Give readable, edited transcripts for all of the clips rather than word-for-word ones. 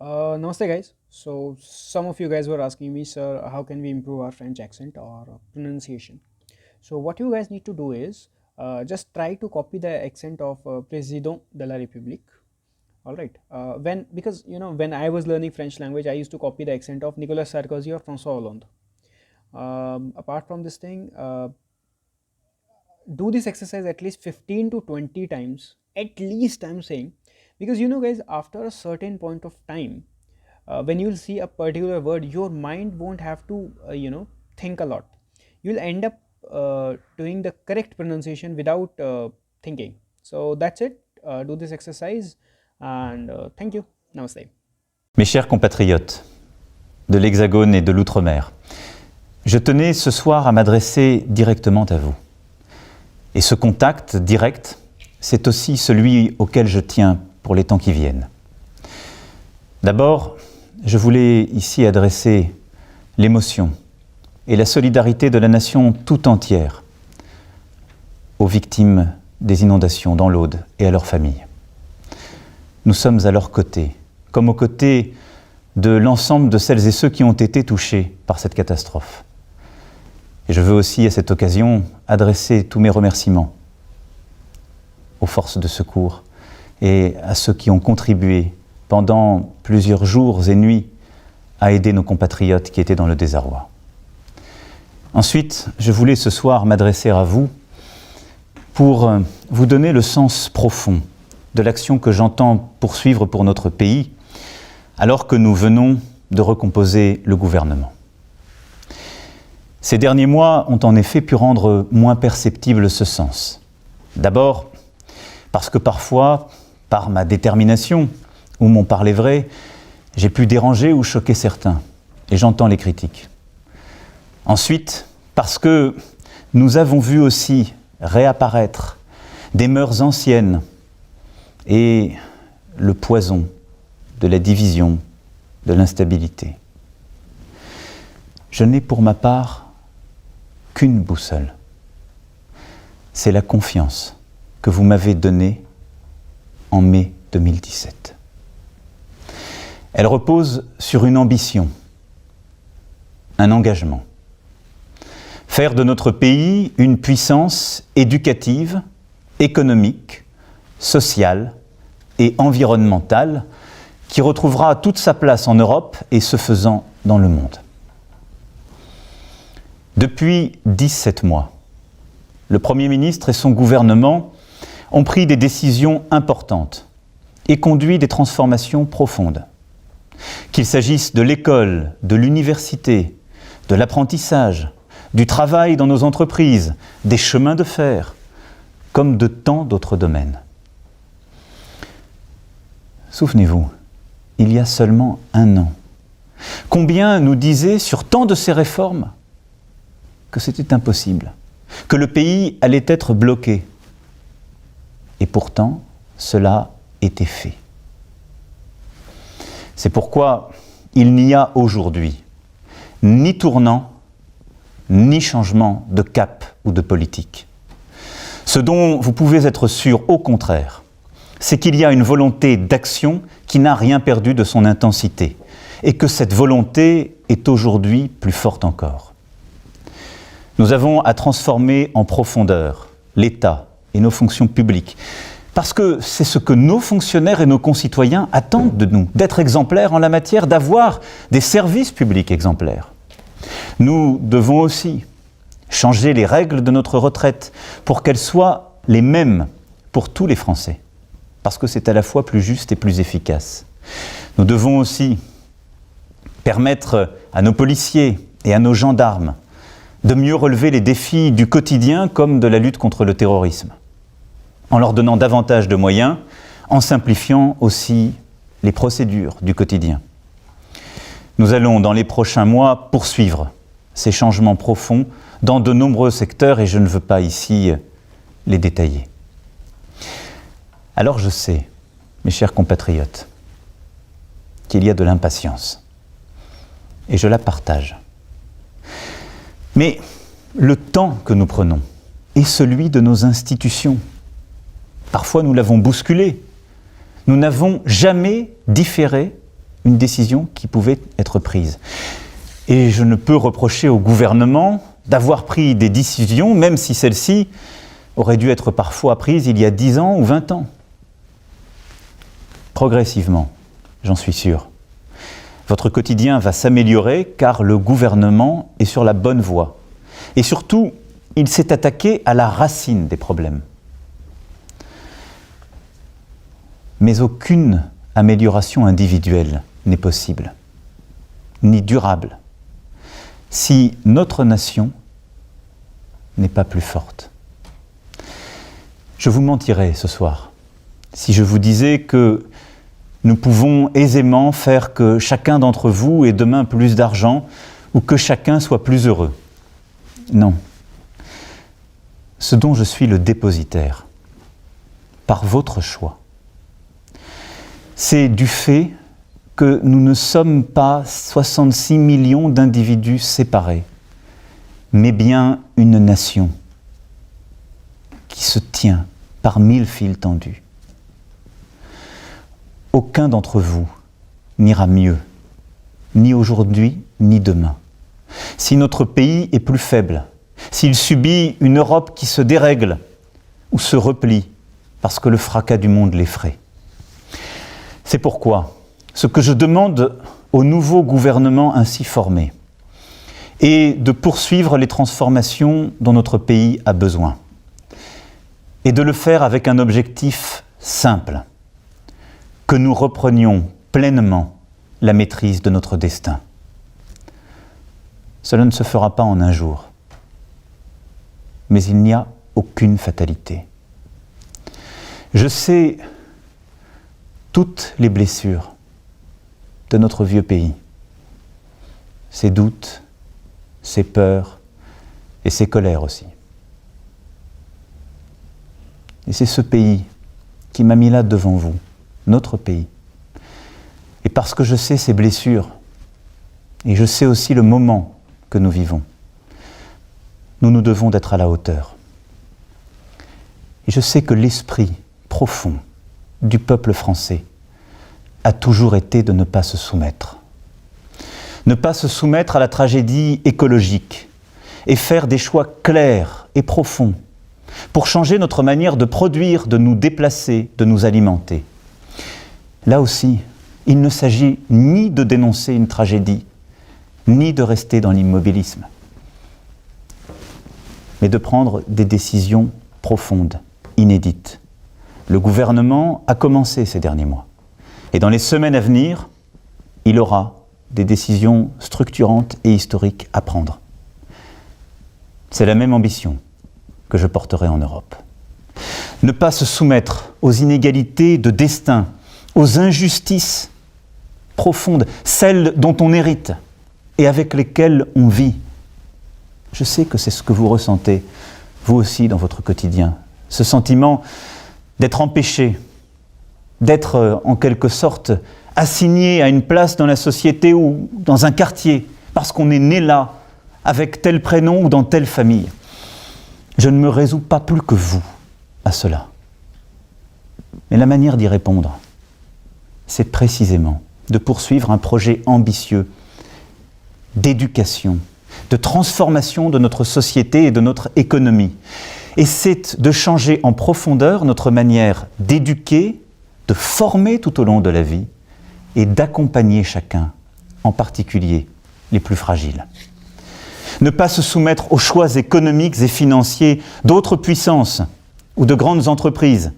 Namaste, guys. So, some of you guys were asking me, sir, how can we improve our French accent or pronunciation? So, what you guys need to do is just try to copy the accent of Président de la République. All right. When because when I was learning French language, I used to copy the accent of Nicolas Sarkozy or François Hollande. Apart from this thing, do this exercise at least 15 to 20 times, at least I'm saying, because guys, after a certain point of time, when you'll see a particular word, your mind won't have to think a lot. You'll end up doing the correct pronunciation without thinking. So that's it. Do this exercise, and thank you. Namaste. Mes chers compatriotes de l'Hexagone et de l'Outre-mer, je tenais ce soir à m'adresser directement à vous. Et ce contact direct, c'est aussi celui auquel je tiens pour les temps qui viennent. D'abord, je voulais ici adresser l'émotion et la solidarité de la nation tout entière aux victimes des inondations dans l'Aude et à leurs familles. Nous sommes à leur côté, comme aux côtés de l'ensemble de celles et ceux qui ont été touchés par cette catastrophe. Et je veux aussi, à cette occasion, adresser tous mes remerciements aux forces de secours et à ceux qui ont contribué pendant plusieurs jours et nuits à aider nos compatriotes qui étaient dans le désarroi. Ensuite, je voulais ce soir m'adresser à vous pour vous donner le sens profond de l'action que j'entends poursuivre pour notre pays alors que nous venons de recomposer le gouvernement. Ces derniers mois ont en effet pu rendre moins perceptible ce sens. D'abord, parce que parfois, par ma détermination ou mon parler vrai, j'ai pu déranger ou choquer certains, et j'entends les critiques. Ensuite, parce que nous avons vu aussi réapparaître des mœurs anciennes et le poison de la division, de l'instabilité. Je n'ai pour ma part qu'une boussole. C'est la confiance que vous m'avez donnée en mai 2017. Elle repose sur une ambition, un engagement. Faire de notre pays une puissance éducative, économique, sociale et environnementale qui retrouvera toute sa place en Europe et ce faisant dans le monde. Depuis 17 mois, le Premier ministre et son gouvernement ont pris des décisions importantes et conduit des transformations profondes. Qu'il s'agisse de l'école, de l'université, de l'apprentissage, du travail dans nos entreprises, des chemins de fer, comme de tant d'autres domaines. Souvenez-vous, il y a seulement un an, combien nous disaient sur tant de ces réformes que c'était impossible, que le pays allait être bloqué. Et pourtant, cela était fait. C'est pourquoi il n'y a aujourd'hui ni tournant, ni changement de cap ou de politique. Ce dont vous pouvez être sûr, au contraire, c'est qu'il y a une volonté d'action qui n'a rien perdu de son intensité et que cette volonté est aujourd'hui plus forte encore. Nous avons à transformer en profondeur l'État et nos fonctions publiques, parce que c'est ce que nos fonctionnaires et nos concitoyens attendent de nous, d'être exemplaires en la matière, d'avoir des services publics exemplaires. Nous devons aussi changer les règles de notre retraite pour qu'elles soient les mêmes pour tous les Français, parce que c'est à la fois plus juste et plus efficace. Nous devons aussi permettre à nos policiers et à nos gendarmes de mieux relever les défis du quotidien comme de la lutte contre le terrorisme, en leur donnant davantage de moyens, en simplifiant aussi les procédures du quotidien. Nous allons, dans les prochains mois, poursuivre ces changements profonds dans de nombreux secteurs et je ne veux pas ici les détailler. Alors je sais, mes chers compatriotes, qu'il y a de l'impatience et je la partage. Mais le temps que nous prenons est celui de nos institutions. Parfois nous l'avons bousculé. Nous n'avons jamais différé une décision qui pouvait être prise. Et je ne peux reprocher au gouvernement d'avoir pris des décisions, même si celles-ci auraient dû être parfois prises il y a 10 ans ou 20 ans. Progressivement, j'en suis sûr. Votre quotidien va s'améliorer car le gouvernement est sur la bonne voie. Et surtout, il s'est attaqué à la racine des problèmes. Mais aucune amélioration individuelle n'est possible, ni durable, si notre nation n'est pas plus forte. Je vous mentirais ce soir si je vous disais que nous pouvons aisément faire que chacun d'entre vous ait demain plus d'argent ou que chacun soit plus heureux. Non. Ce dont je suis le dépositaire, par votre choix, c'est du fait que nous ne sommes pas 66 millions d'individus séparés, mais bien une nation qui se tient par 1000 fils tendus. Aucun d'entre vous n'ira mieux, ni aujourd'hui, ni demain. Si notre pays est plus faible, s'il subit une Europe qui se dérègle ou se replie parce que le fracas du monde l'effraie. C'est pourquoi ce que je demande au nouveau gouvernement ainsi formé est de poursuivre les transformations dont notre pays a besoin et de le faire avec un objectif simple, que nous reprenions pleinement la maîtrise de notre destin. Cela ne se fera pas en un jour, mais il n'y a aucune fatalité. Je sais toutes les blessures de notre vieux pays, ses doutes, ses peurs et ses colères aussi. Et c'est ce pays qui m'a mis là devant vous, notre pays. Et parce que je sais ces blessures, et je sais aussi le moment que nous vivons, nous devons d'être à la hauteur. Et je sais que l'esprit profond du peuple français a toujours été de ne pas se soumettre. Ne pas se soumettre à la tragédie écologique et faire des choix clairs et profonds pour changer notre manière de produire, de nous déplacer, de nous alimenter. Là aussi, il ne s'agit ni de dénoncer une tragédie, ni de rester dans l'immobilisme, mais de prendre des décisions profondes, inédites. Le gouvernement a commencé ces derniers mois. Et dans les semaines à venir, il aura des décisions structurantes et historiques à prendre. C'est la même ambition que je porterai en Europe. Ne pas se soumettre aux inégalités de destin, aux injustices profondes, celles dont on hérite et avec lesquelles on vit. Je sais que c'est ce que vous ressentez, vous aussi, dans votre quotidien. Ce sentiment d'être empêché, d'être en quelque sorte assigné à une place dans la société ou dans un quartier, parce qu'on est né là, avec tel prénom ou dans telle famille. Je ne me résous pas plus que vous à cela. Mais la manière d'y répondre, c'est précisément de poursuivre un projet ambitieux d'éducation, de transformation de notre société et de notre économie. Et c'est de changer en profondeur notre manière d'éduquer, de former tout au long de la vie et d'accompagner chacun, en particulier les plus fragiles. Ne pas se soumettre aux choix économiques et financiers d'autres puissances ou de grandes entreprises,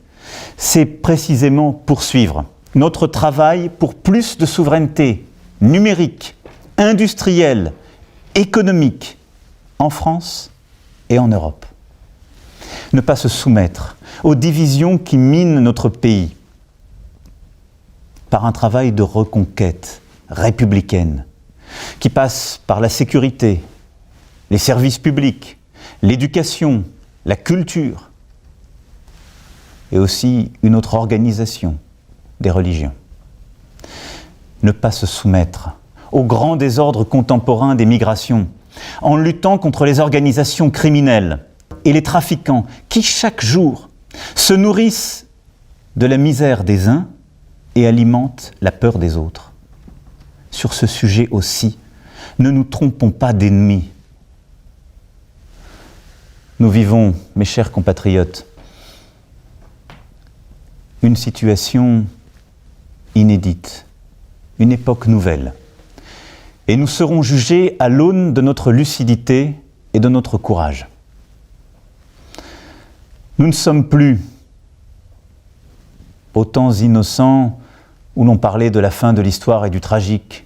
c'est précisément poursuivre notre travail pour plus de souveraineté numérique, industrielle, économique, en France et en Europe. Ne pas se soumettre aux divisions qui minent notre pays par un travail de reconquête républicaine qui passe par la sécurité, les services publics, l'éducation, la culture et aussi une autre organisation des religions. Ne pas se soumettre au grand désordre contemporain des migrations en luttant contre les organisations criminelles et les trafiquants qui, chaque jour, se nourrissent de la misère des uns et alimentent la peur des autres. sur ce sujet aussi. Ne nous trompons pas d'ennemis. Nous vivons, mes chers compatriotes, une situation inédite, une époque nouvelle. Et nous serons jugés à l'aune de notre lucidité et de notre courage. Nous ne sommes plus aux temps innocents où l'on parlait de la fin de l'histoire et du tragique,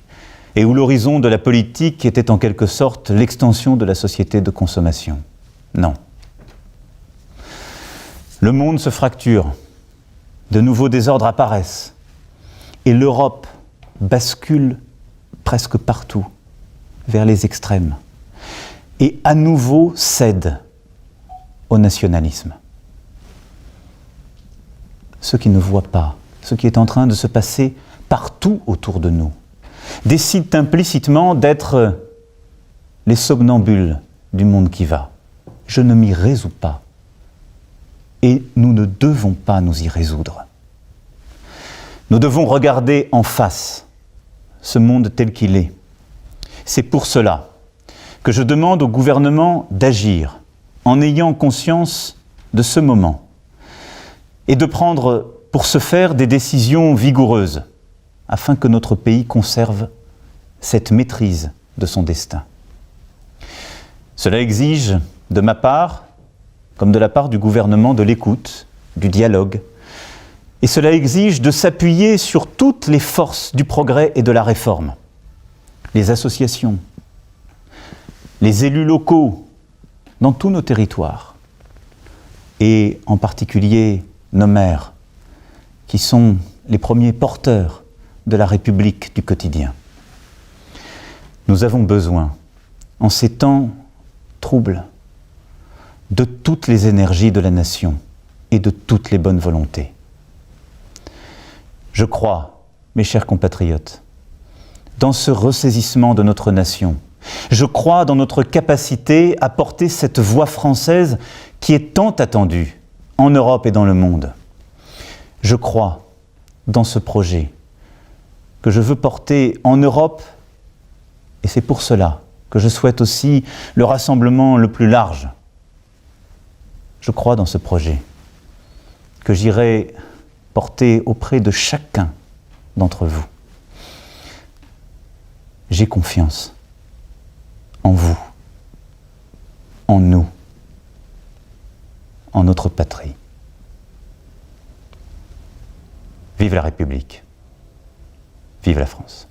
et où l'horizon de la politique était en quelque sorte l'extension de la société de consommation. Non. Le monde se fracture, de nouveaux désordres apparaissent, et l'Europe bascule presque partout vers les extrêmes, et à nouveau cède au nationalisme. Ceux qui ne voient pas ce qui est en train de se passer partout autour de nous décident implicitement d'être les somnambules du monde qui va. Je ne m'y résous pas. Et nous ne devons pas nous y résoudre. Nous devons regarder en face ce monde tel qu'il est. C'est pour cela que je demande au gouvernement d'agir en ayant conscience de ce moment et de prendre pour ce faire des décisions vigoureuses afin que notre pays conserve cette maîtrise de son destin. Cela exige de ma part, comme de la part du gouvernement, de l'écoute, du dialogue, et cela exige de s'appuyer sur toutes les forces du progrès et de la réforme. Les associations, les élus locaux dans tous nos territoires, et en particulier nos maires, qui sont les premiers porteurs de la République du quotidien. Nous avons besoin, en ces temps troubles, de toutes les énergies de la nation et de toutes les bonnes volontés. Je crois, mes chers compatriotes, dans ce ressaisissement de notre nation. Je crois dans notre capacité à porter cette voix française qui est tant attendue en Europe et dans le monde. Je crois dans ce projet que je veux porter en Europe, et c'est pour cela que je souhaite aussi le rassemblement le plus large. Je crois dans ce projet que j'irai porter auprès de chacun d'entre vous. J'ai confiance en vous, en nous, en notre patrie. Vive la République, vive la France.